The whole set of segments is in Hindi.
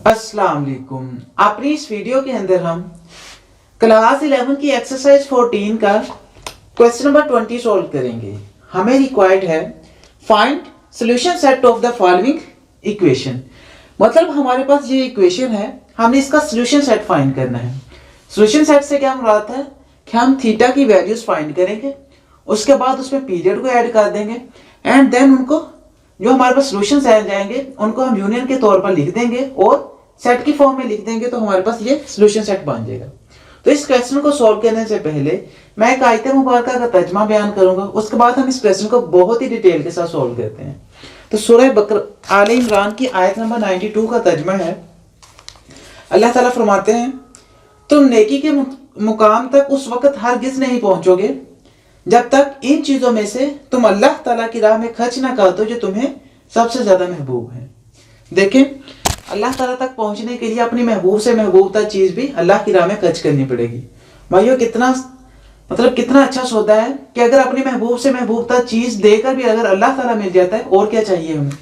अस्सलाम वालेकुम। अपनी इस वीडियो के अंदर हम क्लास 11 की एक्सरसाइज 14 का क्वेश्चन नंबर 20 सॉल्व करेंगे। हमें रिक्वायर्ड है find solution set of the following equation. मतलब हमारे पास ये इक्वेशन है, हमने इसका सॉल्यूशन सेट फाइंड करना है। सॉल्यूशन सेट से क्या मुराद है कि हम थीटा की वैल्यूज फाइंड करेंगे, उसके बाद उसमें पीरियड को ऐड कर देंगे एंड देन उनको जो हमारे पास सॉल्यूशंस आ जाएंगे उनको हम यूनियन के तौर पर लिख देंगे और सेट की फॉर्म में लिख देंगे, तो हमारे पास ये सॉल्यूशन सेट बन जाएगा। तो इस क्वेश्चन को सॉल्व करने से पहले मैं एक आयत मुबारका का तर्जमा बयान करूंगा, उसके बाद हम इस क्वेश्चन को बहुत ही डिटेल के साथ सॉल्व करते हैं। तो सूरह बकरा आले इमरान की आयत नंबर 92 का तर्जमा है। अल्लाह ताला फरमाते हैं, तुम नेकी के मुकाम तक उस वक्त हरगिज नहीं पहुंचोगे जब तक इन चीजों में से तुम अल्लाह ताला की राह में खर्च ना कर दो जो तुम्हें सबसे ज्यादा महबूब है। देखें, अल्लाह ताला तक पहुंचने के लिए अपनी महबूब से महबूब तक चीज भी अल्लाह की राह में खर्च करनी पड़ेगी। भाइयों, कितना अच्छा सौदा है कि अगर अपनी महबूब से महबूब तक चीज देकर भी अगर अल्लाह ताला मिल जाता है, और क्या चाहिए हमें।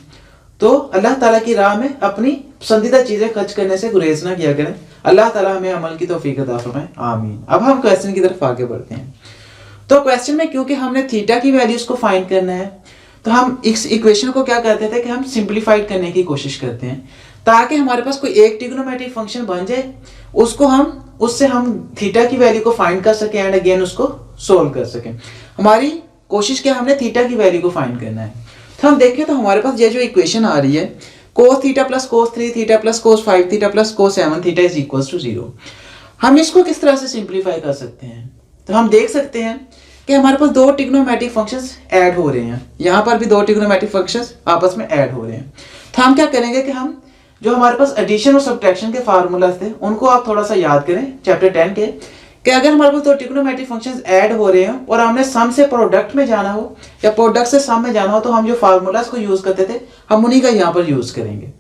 तो अल्लाह ताला की राह में अपनी पसंदीदा चीजें खर्च करने से गुरेज ना किया करें। अल्लाह ताला हमें अमल की तौफीक अता फरमाए, आमीन। अब हम क्वेश्चन की तरफ आगे बढ़ते हैं। तो क्वेश्चन में क्योंकि हमने थीटा की वैल्यूज को फाइंड करना है, तो हम इस इक्वेशन को क्या करते थे कि हम सिंप्लीफाइड करने की कोशिश करते हैं ताकि हमारे पास कोई एक ट्रिग्नोमेट्रिक फंक्शन बन जाए, उससे हम थीटा की वैल्यू को फाइंड कर सकें एंड अगेन उसको सोल्व कर सकें। हमारी कोशिश क्या, हमने थीटा की वैल्यू को फाइंड करना है। तो हम देखें तो हमारे पास ये जो इक्वेशन आ रही है, cos theta plus cos 3 theta plus cos 5 theta plus cos 7 theta is equal to 0। हम इसको किस तरह से सिंप्लीफाई कर सकते हैं। तो हम देख सकते हैं कि हमारे पास दो ट्रिग्नोमेट्रिक फंक्शंस ऐड हो रहे हैं, यहाँ पर भी दो ट्रिग्नोमेट्रिक फंक्शंस आपस में ऐड हो रहे हैं। तो हम क्या करेंगे कि हम जो हमारे पास एडिशन और सब्ट्रैक्शन के फार्मूलाज थे उनको आप थोड़ा सा याद करें चैप्टर 10 के, कि अगर हमारे पास दो ट्रिग्नोमेट्रिक फंक्शंस ऐड हो रहे हैं और हमने सम से प्रोडक्ट में जाना हो या प्रोडक्ट से सम में जाना हो, तो हम जो फार्मूलाज को यूज करते थे हम उन्हीं का यहाँ पर यूज करेंगे।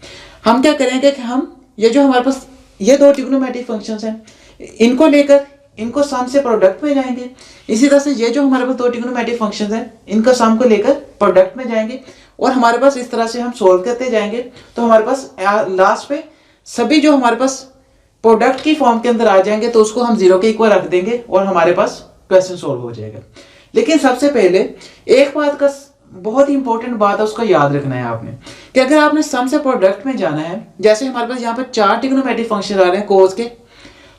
हम क्या करेंगे कि हम ये जो हमारे पास ये दो ट्रिग्नोमेट्रिक फंक्शंस हैं, इनको लेकर इनको सम से प्रोडक्ट में जाएंगे। इसी तरह से ये जो हमारे पास दो ट्रिग्नोमेट्रिक फंक्शंस हैं, इनका सम को लेकर प्रोडक्ट में जाएंगे और हमारे पास इस तरह से हम सोल्व करते जाएंगे। तो हमारे पास लास्ट पे सभी जो हमारे पास प्रोडक्ट की फॉर्म के अंदर आ जाएंगे, तो उसको हम जीरो के इक्वल रख देंगे और हमारे पास क्वेश्चन सोल्व हो जाएगा। लेकिन सबसे पहले एक बात का बहुत ही इंपॉर्टेंट बात है, उसको याद रखना है आपने, कि अगर आपने सम से प्रोडक्ट में जाना है, जैसे हमारे पास यहाँ पर चार ट्रिग्नोमेट्रिक फंक्शन आ रहे हैं कोस के,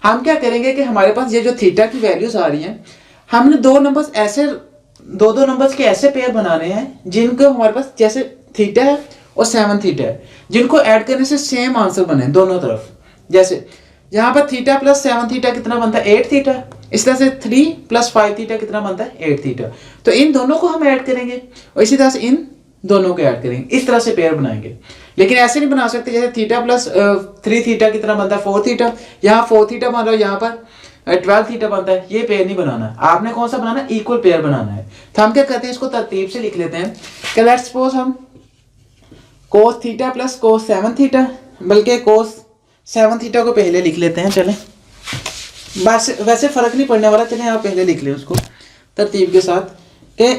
हम क्या करेंगे कि हमारे पास ये जो थीटा की वैल्यूज आ रही हैं, हमने दो नंबर्स के ऐसे पेयर बनाने हैं जिनको हमारे पास जैसे थीटा है और 7 थीटा है, जिनको ऐड करने से सेम आंसर बने दोनों तरफ। जैसे यहाँ पर थीटा प्लस 7 थीटा कितना बनता है 8 थीटा, इस तरह से 3 प्लस 5 थीटा कितना बनता है 8 थीटा। तो इन दोनों को हम ऐड करेंगे और इसी तरह से इन दोनों को ऐड करेंगे, इस तरह से पेयर बनाएंगे। लेकिन ऐसे नहीं बना सकते जैसे थीटा प्लस 3 थीटा कितना बनता है 4 थीटा, यहाँ 4 थीटा बन रहा है, यहाँ पर 12 थीटा बनता है। ये पेयर नहीं बनाना है, आपने कौन सा बनाना है, इक्वल पेयर बनाना है। तो हम क्या करते हैं, इसको तरतीब से लिख लेते हैं कि लेट्स सपोज हम cos theta plus cos 7 theta, बल्कि cos 7 थीटा को पहले लिख लेते हैं। चलें, बस वैसे फर्क नहीं पड़ने वाला, चलें आप पहले लिख लें उसको तरतीब के साथ कि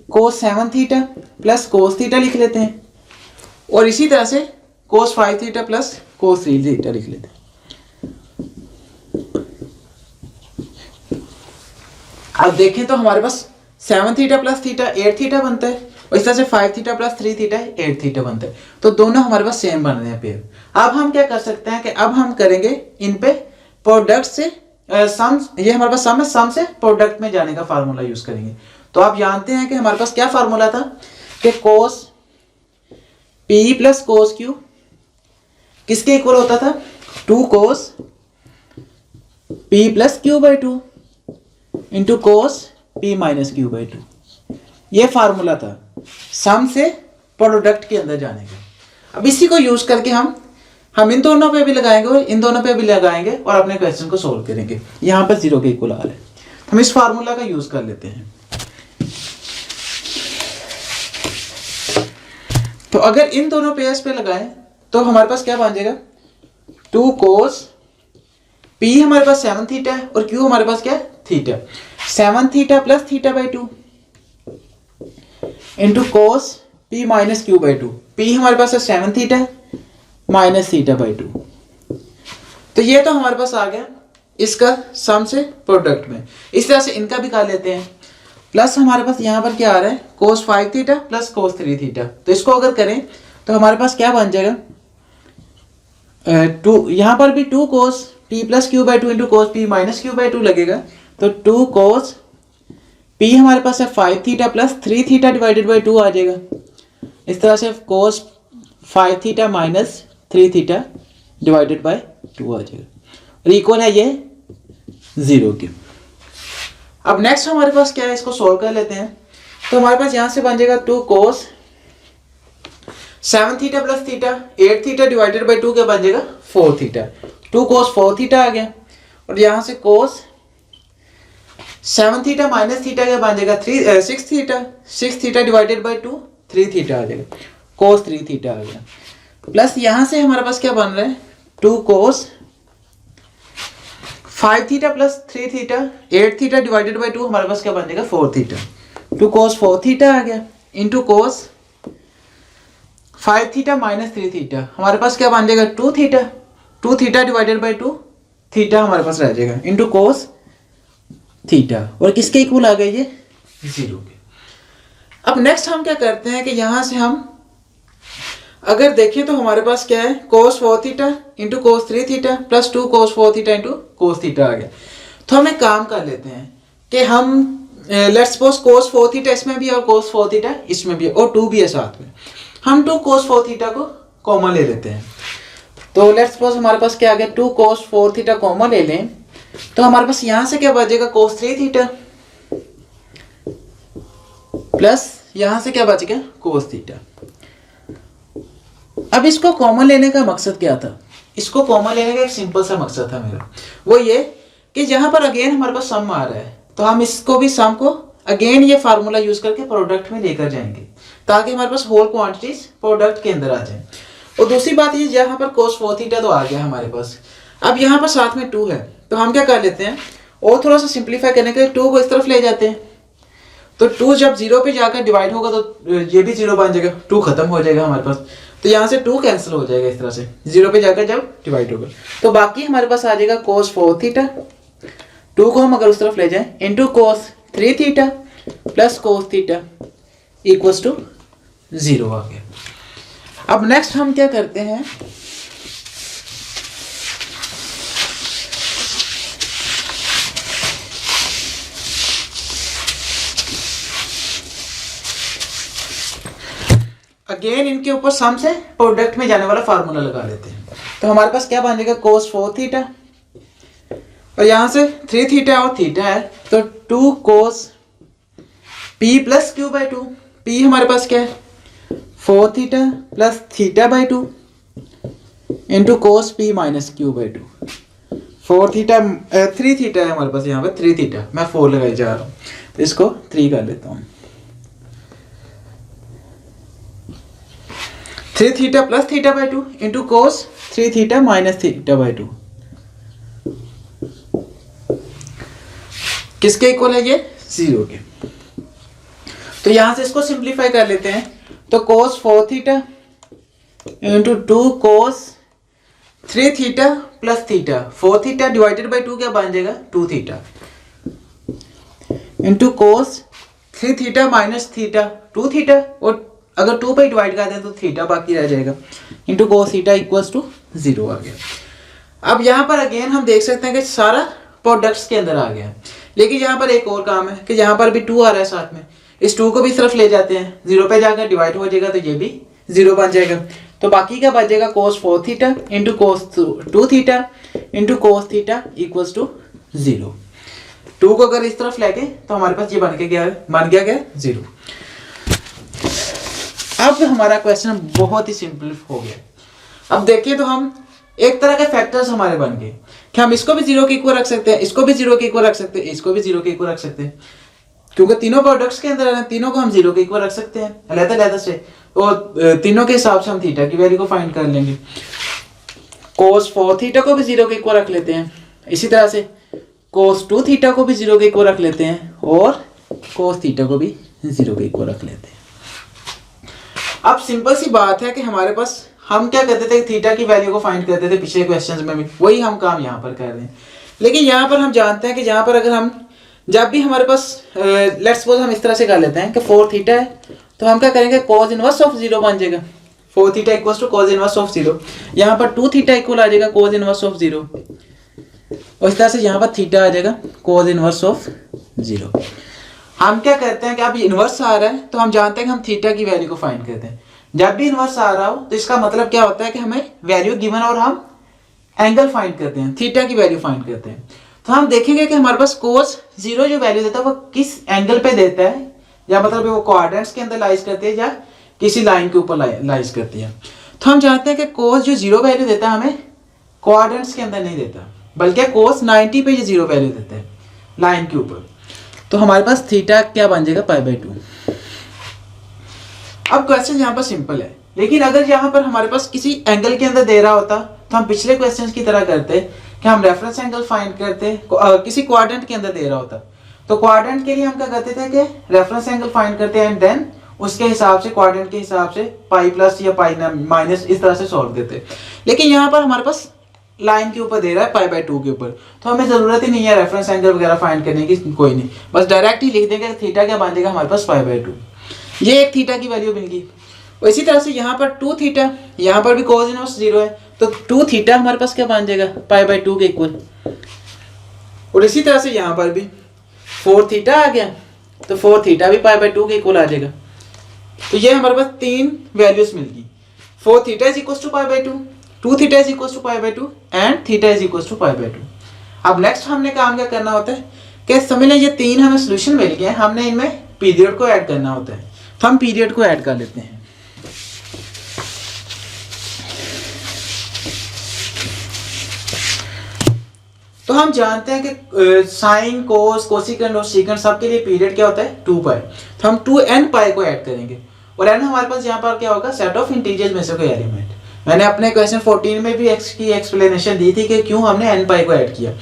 cos 7 theta plus cos theta लिख लेते हैं और इसी तरह से cos 5 theta plus cos 3 theta लिख लेते हैं। अब देखें तो हमारे पास 7 थीटा प्लस थीटा 8 थीटा बनता है और इस तरह से 5 थीटा प्लस 3 थीटा 8 थीटा बनता है। तो दोनों हमारे पास सेम बन रहे हैं पेयर। अब हम क्या कर सकते हैं कि अब हम करेंगे इन पे प्रोडक्ट से सम, ये हमारे पास सम है, सम से प्रोडक्ट में जाने का फार्मूला यूज करेंगे। तो आप जानते हैं कि हमारे पास क्या फार्मूला था कि cos p plus cos q किसके इक्वल होता था, 2 cos p plus q by 2 into cos p minus q by 2। ये फार्मूला था सम से प्रोडक्ट के अंदर जाने का। अब इसी को यूज करके हम इन दोनों पे भी लगाएंगे और इन दोनों पे भी लगाएंगे और अपने क्वेश्चन को सोल्व करेंगे। यहाँ पर जीरो के इक्वल आ रहा है, हम इस फार्मूला का यूज कर लेते हैं। तो अगर इन दोनों पेयर्स पे लगाएं तो हमारे पास क्या बन जाएगा, 2 cos p हमारे पास 7 थीटा है और q हमारे पास क्या है, theta. 7 theta plus theta by 2 into cos p minus q by 2। p हमारे पास है 7 थीटा माइनस थीटा बाई 2। तो ये तो हमारे पास आ गया इसका सम से प्रोडक्ट में। इस तरह से इनका भी कर लेते हैं। प्लस हमारे पास यहाँ पर क्या आ रहा है, cos 5 theta plus cos 3 theta. तो इसको अगर करें तो हमारे पास क्या बन जाएगा, यहाँ पर भी 2 cos p plus Q by two into cos P minus Q by two लगेगा। तो 2 cos p हमारे पास है 5 theta plus 3 theta divided by 2 आ जाएगा। इस तरह से cos 5 theta minus 3 theta divided by 2 आ जाएगा और इक्वल है ये 0 के। अब नेक्स्ट हमारे पास क्या है, इसको सोल्व कर लेते हैं। तो हमारे पास यहाँ से बन जाएगा 2 cos 7 theta plus theta 8 theta divided by 2 क्या बन जाएगा 4 थीटा। 2 cos 4 थीटा आ गया और यहाँ से cos 7 थीटा माइनस थीटा क्या बन जाएगा 6 थीटा डिवाइडेड बाई 2 3 थीटा आ जाएगा, cos 3 थीटा आ गया। प्लस यहाँ से हमारे पास क्या बन रहा है 2 cos 5 theta plus 3 theta 8 theta divided by 2 हमारे पास क्या बन जाएगा 4 थीटा। 2 cos 4 थीटा आ गया into cos 5 theta minus 3 theta हमारे पास क्या बन जाएगा 2 थीटा डिवाइडेड बाई 2 थीटा हमारे पास रह जाएगा इंटू cos थीटा और किसके इक्वल आ गए ये 0 के। अब नेक्स्ट हम क्या करते हैं कि यहाँ से हम अगर देखें तो हमारे पास क्या है cos 4 theta into cos 3 theta plus 2 cos 4 theta into cos theta आ गया। तो हम एक काम कर लेते हैं कि हम लेट्स सपोज cos 4 थीटा इसमें भी और cos 4 थीटा इसमें भी और 2 भी है साथ में। हम 2 cos 4 थीटा को कॉमन ले लेते हैं। तो लेट्स सपोज हमारे पास क्या आ गया 2 cos 4 थीटा कॉमन ले लें तो हमारे पास यहाँ से क्या बचेगा cos 3 थीटा प्लस यहाँ से क्या बचेगा cos थीटा। अब इसको कॉमन लेने का मकसद क्या था, इसको कॉमन लेने का एक सिंपल सा मकसद था मेरा, वो ये कि जहां पर अगेन हमारे पास सम आ रहा है तो हम इसको भी सम को अगेन ये फार्मूला यूज करके प्रोडक्ट में लेकर जाएंगे ताकि हमारे पास होल क्वांटिटीज प्रोडक्ट के अंदर आ जाए। और दूसरी बात ये जहां पर cos 4 थीटा तो आ गया हमारे पास, अब यहाँ पर साथ में 2 है तो हम क्या कर लेते हैं और थोड़ा सा सिंप्लीफाई करने के लिए 2 को इस तरफ ले जाते हैं। तो 2 जब 0 पे जाकर डिवाइड होगा तो ये भी 0 बन जाएगा, 2 खत्म हो जाएगा हमारे पास। तो यहाँ से 2 कैंसिल हो जाएगा इस तरह से 0 पे जाकर जब डिवाइड होगा तो बाकी हमारे पास आ जाएगा cos 4 थीटा 2 को हम अगर उस तरफ ले जाएं into cos 3 theta plus cos theta equals to 0 आ गया। अब नेक्स्ट हम क्या करते हैं अगेन इनके ऊपर सम से प्रोडक्ट में जाने वाला फार्मूला लगा लेते हैं। तो हमारे पास क्या बन जाएगा cos 4 थीटा और यहाँ से 3 थीटा और थीटा है तो 2 cos p plus Q by 2 p हमारे पास क्या है 4 theta plus theta by 2 into cos p minus Q by 2 4 theta 3 theta है हमारे पास यहाँ पे 3 थीटा, मैं 4 लगाई जा रहा हूँ तो इसको 3 कर लेता हूँ। 3 theta plus theta by 2 into cos 3 theta minus theta by 2 किसके इक्वल है ये 0 के। तो यहां से इसको सिंप्लीफाई कर लेते हैं तो cos 4 theta into 2 cos 3 theta plus theta 4 theta divided by 2 क्या बन जाएगा 2 theta into cos 3 theta minus theta 2 theta और अगर 2 पे डिवाइड कर दें तो थीटा बाकी रह जाएगा into cos theta equals to 0 आ गया। अब यहाँ पर अगेन हम देख सकते हैं कि सारा प्रोडक्ट्स के अंदर आ गया है, लेकिन यहाँ पर एक और काम है कि यहाँ पर भी 2 आ रहा है साथ में, इस 2 को भी सिर्फ ले जाते हैं 0 पे जाकर डिवाइड हो जाएगा तो ये भी 0 बन जाएगा। तो बाकी क्या बच जाएगा cos 4 theta into cos 2 theta into cos theta equals to 0। 2 को अगर इस तरफ लेके तो हमारे पास ये बन गया क्या 0। अब हमारा क्वेश्चन बहुत ही सिंपल हो गया। अब देखिए तो हम एक तरह के फैक्टर्स हमारे बन गए कि हम इसको भी 0 के इक्वल रख सकते हैं, इसको भी 0 के इक्वल रख सकते हैं, इसको भी 0 के इक्वल रख सकते हैं क्योंकि तीनों प्रोडक्ट्स के अंदर तीनों को हम 0 के इक्वल रख सकते हैं अलग-अलग से। और तीनों के हिसाब से हम थीटा की वैल्यू को फाइंड कर लेंगे। cos 4 थीटा को भी 0 के इक्वल रख लेते हैं, इसी तरह से cos 2 थीटा को भी 0 के इक्वल रख लेते हैं और cos थीटा को भी 0 के इक्वल रख लेते हैं। अब सिंपल सी बात है कि हमारे पास हम क्या करते थे, थीटा की वैल्यू को फाइंड करते थे पिछले क्वेश्चंस में भी, वही हम काम यहाँ पर कर रहे हैं। लेकिन यहाँ पर हम जानते हैं कि यहाँ पर अगर हम जब भी हमारे पास लेट्स सपोज हम इस तरह से कर लेते हैं कि 4 थीटा है, तो हम क्या करेंगे cos इनवर्स ऑफ 0 बन जाएगा। 4 theta equals to cos inverse of 0। यहाँ पर 2 थीटा इक्वल आ जाएगा cos इनवर्स ऑफ 0, और इस तरह से यहाँ पर थीटा आ जाएगा cos इनवर्स ऑफ 0। हम क्या करते हैं कि अब इनवर्स आ रहा है तो हम जानते हैं कि हम थीटा की वैल्यू को फाइंड करते हैं। जब भी इनवर्स आ रहा हो तो इसका मतलब क्या होता है कि हमें वैल्यू गिवन और हम एंगल फाइंड करते हैं, थीटा की वैल्यू फाइंड करते हैं। तो हम देखेंगे कि हमारे पास cos 0 जो वैल्यू देता है वो किस एंगल पे देता है, या मतलब वो कोऑर्डिनेट्स के अंदर लाइज करती है या किसी लाइन के ऊपर लाइज करती है। तो हम जानते हैं कि cos जो 0 वैल्यू देता है हमें कोऑर्डिनेट्स के अंदर नहीं देता, बल्कि cos 90 पे ये 0 वैल्यू देता है लाइन के ऊपर। तो हमारे पास थीटा क्या बन जाएगा π/2। अब क्वेश्चन यहाँ पर सिंपल है, लेकिन अगर यहाँ पर हमारे पास किसी एंगल के अंदर दे रहा होता तो हम पिछले क्वेश्चन की तरह करते कि हम रेफरेंस एंगल फाइंड करते, किसी क्वाड्रेंट के अंदर दे रहा होता तो क्वाड्रेंट के लिए हम क्या करते थे कि रेफरेंस एंगल फाइंड करते हैं एंड देन उसके हिसाब से क्वाड्रेंट के हिसाब से पाई प्लस या पाई माइनस इस तरह से सॉल्व देते। लेकिन यहाँ पर हमारे पास लाइन के ऊपर दे रहा है π/2 के ऊपर, तो हमें जरूरत ही नहीं है रेफरेंस एंगल वगैरह फाइंड करने की, कोई नहीं, बस डायरेक्ट ही लिख देंगे थीटा क्या बन जाएगा हमारे पास π/2। ये एक थीटा की वैल्यू मिल गई। और इसी तरह से यहाँ पर 2 थीटा, यहाँ पर भी cos इनवर्स 0 है तो 2 थीटा हमारे पास क्या बन जाएगा π/2 के इक्वल। और इसी तरह से यहाँ पर भी 4 थीटा आ गया तो 4 थीटा भी π/2 के इक्वल आ जाएगा। तो ये हमारे पास 3 वैल्यूज मिल गई, 4 theta is equal to π/2, 2 theta is equal to π/2 and theta is equal to π/2। अब नेक्स्ट हमने काम क्या करना होता है कि समझ लें ये 3 हमें सोल्यूशन मिल गए, हमने इनमें पीरियड को ऐड करना होता है। तो हम पीरियड को ऐड कर लेते हैं। तो हम जानते हैं कि साइन कोस कोसिकेंट और सीकेंट सबके लिए पीरियड क्या होता है 2 पाई। तो हम 2n पाई को ऐड करेंगे और n हमारे पास यहाँ पर क्या होगा सेट ऑफ इंटीजर्स में से कोई एलिमेंट। मैंने अपने क्वेश्चन 14 में भी x की एक्सप्लेनेशन दी थी कि क्यों हमने n पाई को ऐड किया,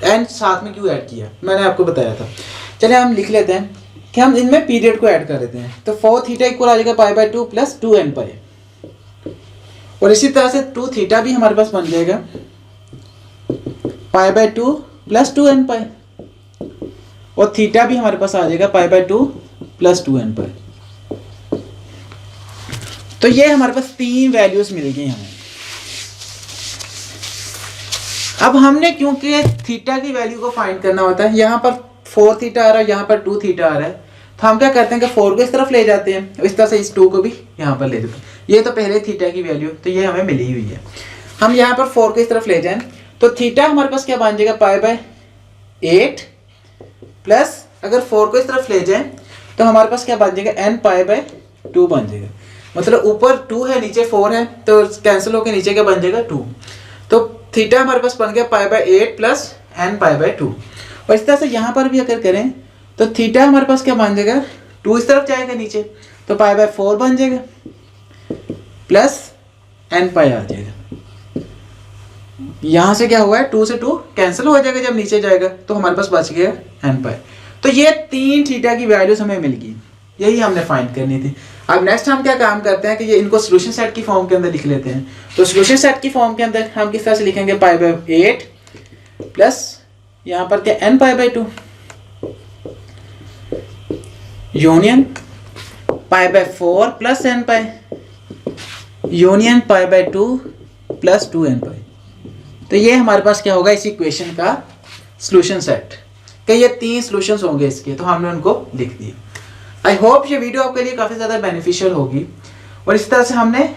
n साथ में क्यों ऐड किया, मैंने आपको बताया था। चलिए हम लिख लेते हैं कि हम इनमें पीरियड को ऐड कर लेते हैं। तो 4 थीटा इक्वल आ जाएगा π/2 प्लस 2n पाई, और इसी तरह से 2 थीटा भी हमारे पास बन जाएगा π/2 प्लस 2n पाई, और थीटा भी हमारे पास आ जाएगा π/2 प्लस 2n पाई। तो ये हमारे पास 3 वैल्यूज मिल गई हमें। अब हमने क्योंकि थीटा की वैल्यू को फाइंड करना होता है, यहाँ पर 4 थीटा आ रहा है, यहाँ पर 2 थीटा आ रहा है, तो हम क्या करते हैं कि 4 को इस तरफ ले जाते हैं, इस तरह से इस 2 को भी यहाँ पर ले जाते हैं। ये तो पहले थीटा की वैल्यू, तो ये हमें मिली हुई है। हम यहाँ पर 4 को इस तरफ ले जाएं तो थीटा हमारे पास क्या बन जाएगा π/8 प्लस अगर 4 को इस तरफ ले जाएं तो हमारे पास क्या बन जाएगा n π/2 बन जाएगा। मतलब ऊपर 2 है नीचे 4 है तो कैंसिल होकर नीचे क्या बन जाएगा 2। तो थीटा हमारे पास बन गया π/8 प्लस n π/2। और इस तरह से यहाँ पर भी अगर करें तो थीटा हमारे पास क्या बन जाएगा 2 इस तरफ जाएगा नीचे तो π/4 बन जाएगा प्लस n पाई आ जाएगा। यहाँ से क्या हुआ है 2 से 2 कैंसिल हो जाएगा जब नीचे जाएगा, तो हमारे पास बच गया n पाई। तो ये 3 थीटा की वैल्यूज हमें मिल गई, यही हमने फाइंड करनी थी। अब नेक्स्ट हम क्या काम करते हैं कि ये इनको सोल्यूशन सेट की फॉर्म के अंदर लिख लेते हैं। तो सोल्यूशन सेट की फॉर्म के अंदर हम किस तरह से लिखेंगे π/8 प्लस यहाँ पर क्या n π/2 यूनियन π/4 प्लस n पाई यूनियन π/2 प्लस 2n पाई। तो ये हमारे पास क्या होगा इस इक्वेशन का सॉल्यूशन सेट, कि ये 3 सॉल्यूशंस होंगे इसके, तो हमने उनको लिख दिया। आई होप ये वीडियो आपके लिए काफ़ी ज़्यादा बेनिफिशियल होगी। और इस तरह से हमने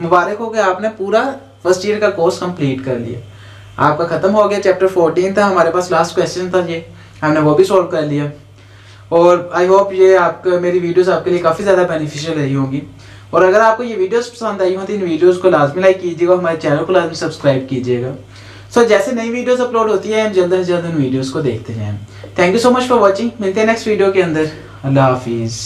मुबारक हो गया, आपने पूरा फर्स्ट ईयर का कोर्स कंप्लीट कर लिया, आपका ख़त्म हो गया। चैप्टर 14 था हमारे पास, लास्ट क्वेश्चन था ये, हमने वो भी सॉल्व कर लिया। और आई होप ये आपका मेरी वीडियोस आपके लिए काफ़ी ज़्यादा बेनिफिशियल रही होंगी। और अगर आपको ये वीडियोस पसंद आई हो तो इन वीडियोस को लाजमी लाइक कीजिएगा, हमारे चैनल को लाजमी सब्सक्राइब कीजिएगा। सो जैसे नई वीडियोस अपलोड होती है हम जल्द से जल्द उन वीडियोस को देखते जाएं। Thank you so much for watching. मिलते हैं नेक्स्ट वीडियो के अंदर। अल्लाह हाफिज़।